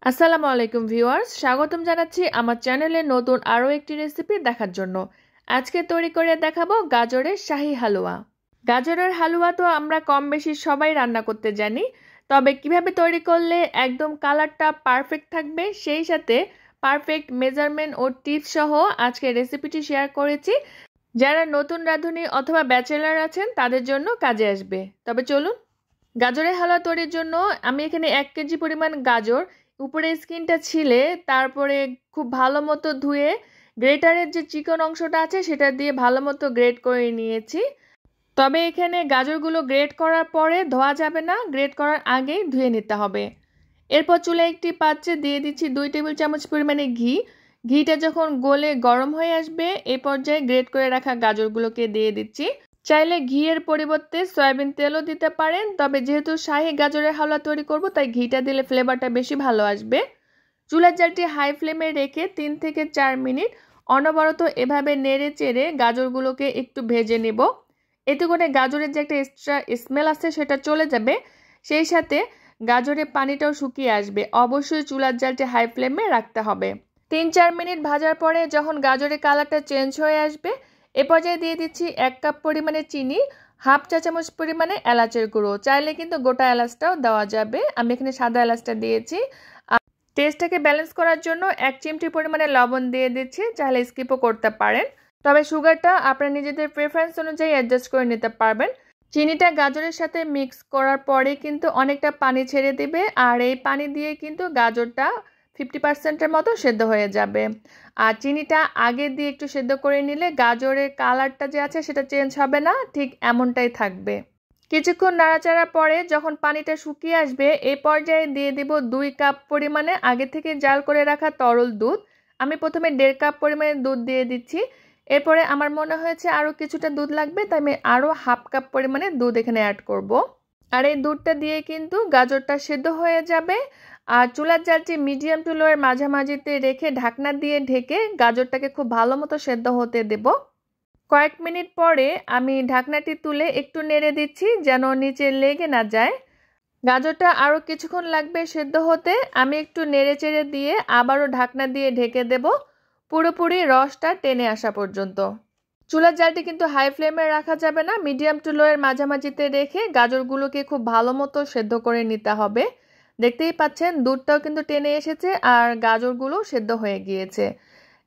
আসসালামু আলাইকুম ভিউয়ার্স, স্বাগতম জানাচ্ছি আমার চ্যানেলে নতুন আরও একটি রেসিপি দেখার জন্য। আজকে তৈরি করে দেখাবো গাজরের শাহী হালুয়া। গাজরের হালুয়া তো আমরা কম বেশি সবাই রান্না করতে জানি, তবে কিভাবে তৈরি করলে একদম কালারটা পারফেক্ট থাকবে, সেই সাথে পারফেক্ট মেজারমেন্ট ও টিপস সহ আজকে রেসিপিটি শেয়ার করেছি। যারা নতুন রাঁধুনি অথবা ব্যাচেলার আছেন তাদের জন্য কাজে আসবে। তবে চলুন, গাজরের হালুয়া তৈরির জন্য আমি এখানে 1 কেজি পরিমাণ গাজর উপরে স্কিনটা ছিলে তারপরে খুব ভালো মতো ধুয়ে গ্রেটারের যে চিকন অংশটা আছে সেটা দিয়ে ভালো মতো গ্রেট করে নিয়েছি। তবে এখানে গাজরগুলো গ্রেট করার পরে ধোয়া যাবে না, গ্রেট করার আগেই ধুয়ে নিতে হবে। এরপর চুলে একটি পাত্রে দিয়ে দিচ্ছি 2 টেবিল চামচ পরিমাণে ঘি। ঘিটা যখন গলে গরম হয়ে আসবে এই পর্যায়ে গ্রেট করে রাখা গাজরগুলোকে দিয়ে দিচ্ছি। চাইলে ঘিয়ের পরিবর্তে সয়াবিন তেলও দিতে পারেন, তবে যেহেতু শাহী গাজরের হালুয়া তৈরি করব তাই ঘিটা দিলে ফ্লেভারটা বেশি ভালো আসবে। চুলার জালটি হাই ফ্লেমে রেখে 3 থেকে 4 মিনিট অনবরত এভাবে নেড়ে চেড়ে গাজরগুলোকে একটু ভেজে নেব। এতে করে গাজরের যে একটা এক্সট্রা স্মেল আছে সেটা চলে যাবে, সেই সাথে গাজরের পানিটাও শুকিয়ে আসবে। অবশ্যই চুলার জালটি হাই ফ্লেমে রাখতে হবে। 3-4 মিনিট ভাজার পরে যখন গাজরের কালারটা চেঞ্জ হয়ে আসবে এ পর্যায়ে দিয়ে দিচ্ছি 1 কাপ পরিমাণে চিনি, হাফ চা চামচ পরিমাণে এলাচের গুঁড়ো। চাইলে কিন্তু গোটা এলাচটাও দেওয়া যাবে, আমি এখানে সাদা এলাচটা দিয়েছি। আর টেস্টটাকে ব্যালেন্স করার জন্য 1 চিমটি পরিমাণে লবণ দিয়ে দিচ্ছি, চাইলে স্কিপও করতে পারেন। তবে সুগারটা আপনারা নিজেদের প্রেফারেন্স অনুযায়ী অ্যাডজাস্ট করে নিতে পারবেন। চিনিটা গাজরের সাথে মিক্স করার পরে কিন্তু অনেকটা পানি ছেড়ে দিবে, আর এই পানি দিয়ে কিন্তু গাজরটা 50%-এর মতো সেদ্ধ হয়ে যাবে। আর চিনিটা আগে দিয়ে একটু সেদ্ধ করে নিলে গাজরের কালারটা যে আছে সেটা চেঞ্জ হবে না, ঠিক এমনটাই থাকবে। কিছুক্ষণ নাড়াচাড়ার পরে যখন পানিটা শুকিয়ে আসবে এই পর্যায়ে দিয়ে দিব 2 কাপ পরিমাণে আগে থেকে জাল করে রাখা তরল দুধ। আমি প্রথমে 1.5 কাপ পরিমাণে দুধ দিয়ে দিচ্ছি। এরপরে আমার মনে হয়েছে আরও কিছুটা দুধ লাগবে, তাই আমি আরও হাফ কাপ পরিমাণে দুধ এখানে অ্যাড করব। আর এই দুধটা দিয়ে কিন্তু গাজরটা সেদ্ধ হয়ে যাবে। আর চুলার জালটি মিডিয়াম টু লোয়ের মাঝামাঝিতে রেখে ঢাকনা দিয়ে ঢেকে গাজরটাকে খুব ভালো মতো সেদ্ধ হতে দেব। কয়েক মিনিট পরে আমি ঢাকনাটি তুলে একটু নেড়ে দিচ্ছি যেন নিচে লেগে না যায়। গাজরটা আরও কিছুক্ষণ লাগবে সেদ্ধ হতে, আমি একটু নেড়ে চেড়ে দিয়ে আবারও ঢাকনা দিয়ে ঢেকে দেব পুরোপুরি রসটা টেনে আসা পর্যন্ত। চুলার জালটি কিন্তু হাই ফ্লেমে রাখা যাবে না, মিডিয়াম টু লোয়ের মাঝামাঝিতে রেখে গাজরগুলোকে খুব ভালো মতো সেদ্ধ করে নিতে হবে। দেখতেই পাচ্ছেন দুধটাও কিন্তু টেনে এসেছে আর গাজরগুলো সেদ্ধ হয়ে গিয়েছে।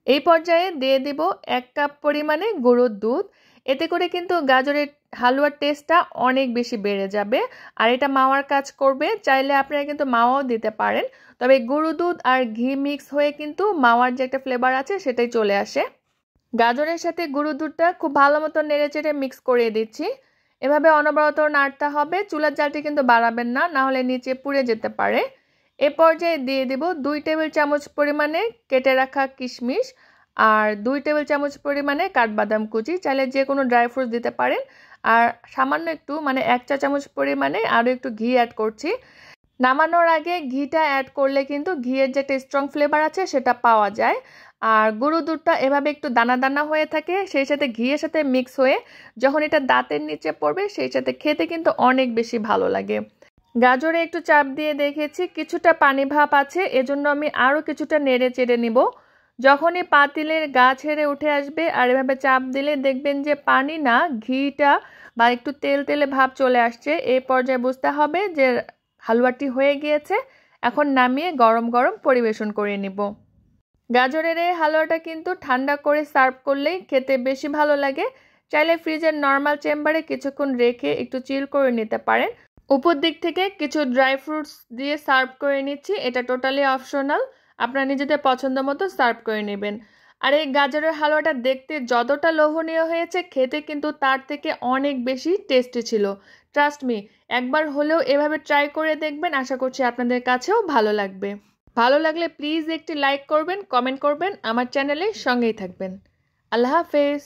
এই পর্যায়ে দিয়ে দিব 1 কাপ পরিমাণে গুঁড়োর দুধ। এতে করে কিন্তু গাজরের হালুয়ার টেস্টটা অনেক বেশি বেড়ে যাবে আর এটা মাওয়ার কাজ করবে। চাইলে আপনারা কিন্তু মাওয়াও দিতে পারেন, তবে গুঁড়ো দুধ আর ঘি মিক্স হয়ে কিন্তু মাওয়ার যে একটা ফ্লেভার আছে সেটাই চলে আসে। গাজরের সাথে গুঁড়ো দুধটা খুব ভালো মতো নেড়েচেড়ে মিক্স করে দিচ্ছি। এভাবে অনবরত নাড়তে হবে, চুলার জালটি কিন্তু বাড়াবেন না, না হলে নিচে পুড়ে যেতে পারে। এ পর্যায়ে দিয়ে দেব 2 টেবিল চামচ পরিমাণে কেটে রাখা কিশমিশ আর 2 টেবিল চামচ পরিমাণে কাঠবাদাম কুচি, চাইলে যে কোনো ড্রাই ফ্রুটস দিতে পারেন। আর সামান্য একটু 1 চা চামচ পরিমাণে আরও একটু ঘি অ্যাড করছি। নামানোর আগে ঘিটা অ্যাড করলে কিন্তু ঘিয়ের যে একটা স্ট্রং ফ্লেভার আছে সেটা পাওয়া যায়। আর গুঁড়ো দুধটা এভাবে একটু দানা দানা হয়ে থাকে, সেই সাথে ঘিয়ের সাথে মিক্স হয়ে যখন এটা দাঁতের নিচে পড়বে সেই সাথে খেতে কিন্তু অনেক বেশি ভালো লাগে। গাজরে একটু চাপ দিয়ে দেখেছি কিছুটা পানি ভাব আছে, এজন্য আমি আরও কিছুটা নেড়ে চেড়ে নিব। যখনই পাতিলের গা ছেড়ে উঠে আসবে আর এভাবে চাপ দিলে দেখবেন যে পানি না ঘিটা বা একটু তেল তেলে ভাব চলে আসছে, এই পর্যায়ে বুঝতে হবে যে হালুয়াটি হয়ে গিয়েছে। এখন নামিয়ে গরম গরম পরিবেশন করে নিব। গাজরের এই হালুয়াটা কিন্তু ঠান্ডা করে সার্ভ করলেই খেতে বেশি ভালো লাগে। চাইলে ফ্রিজের নর্মাল চেম্বারে কিছুক্ষণ রেখে একটু চিল করে নিতে পারেন। উপর দিক থেকে কিছু ড্রাই ফ্রুটস দিয়ে সার্ভ করে নিচ্ছি, এটা টোটালি অপশনাল, আপনারা নিজেদের পছন্দ মতো সার্ভ করে নেবেন। আর এই গাজরের হালুয়াটা দেখতে যতটা লোভনীয় হয়েছে খেতে কিন্তু তার থেকে অনেক বেশি টেস্টি ছিল। ট্রাস্ট মি, একবার হলেও এভাবে ট্রাই করে দেখবেন, আশা করছি আপনাদের কাছেও ভালো লাগবে। ভালো লাগলে প্লিজ একটি লাইক করবেন, কমেন্ট করবেন, আমার চ্যানেলের সঙ্গেই থাকবেন। আল্লাহ হাফেজ।